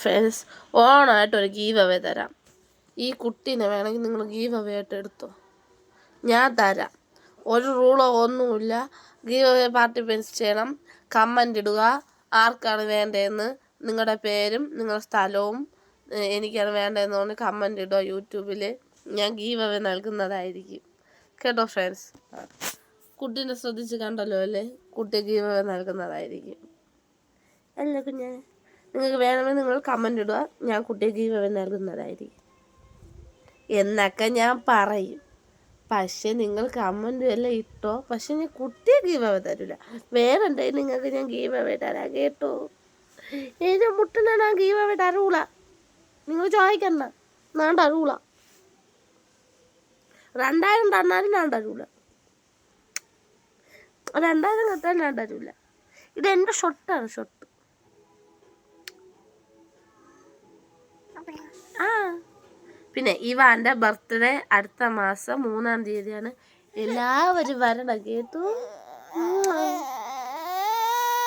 Friends, ഓണമായിട്ടൊരു give away തരാം. ഈ കുട്ടീനെ വേണമെങ്കിൽ നിങ്ങൾ ഗീവ് അവേ ആയിട്ട് എടുത്തോ, ഞാൻ തരാം. ഒരു റൂളോ ഒന്നുമില്ല. ഗീവ് അവേ പാർട്ടിസിപ്പേറ്റ് ചെയ്യണം, കമൻ്റ് ഇടുക, ആർക്കാണ് വേണ്ടതെന്ന് നിങ്ങളുടെ പേരും നിങ്ങളുടെ സ്ഥലവും എനിക്കാണ് വേണ്ടതെന്ന് പറഞ്ഞ് കമൻ്റ് ഇടുക യൂട്യൂബിൽ. ഞാൻ ഗീവ് അവേ നൽകുന്നതായിരിക്കും കേട്ടോ ഫ്രണ്ട്സ്. കുട്ടീനെ ശ്രദ്ധിച്ച് കണ്ടല്ലോ അല്ലേ, കുട്ടി ഗീവ് അവേ നൽകുന്നതായിരിക്കും അല്ലേ കുഞ്ഞേ. നിങ്ങൾക്ക് വേണമെങ്കിൽ നിങ്ങൾ കമൻ്റ് ഇടുക, ഞാൻ കുട്ടിയെ ഗീവ് അവേ നൽകുന്നതായിരിക്കും എന്നൊക്കെ ഞാൻ പറയും. പക്ഷേ നിങ്ങൾ കമൻ്റ് എല്ലാം ഇട്ടോ, പക്ഷെ ഞാൻ കുട്ടിയെ ഗീവ് അവേ തരില്ല. വേറെ എന്തെങ്കിലും നിങ്ങൾക്ക് ഞാൻ ഗീവ് അവേ തരാം കേട്ടോ. ഏത് മുട്ടിനെ ഞാൻ ഗീവ് അവേ തരൂല, നിങ്ങൾ ചോദിക്കണ്ട, ഞാൻ തരൂല. 2000 തന്നാലും ഞാൻ തരൂല, 2000 കത്താൻ ഞാൻ തരൂല. ഇതെൻ്റെ ഷൊട്ടാണ്, ഷൊട്ട്. ആ പിന്നെ ഇവാൻ്റെ ബർത്ത്ഡേ അടുത്ത മാസം 3-ാം തീയതിയാണ്. എല്ലാവരും വരണം കേട്ടോ.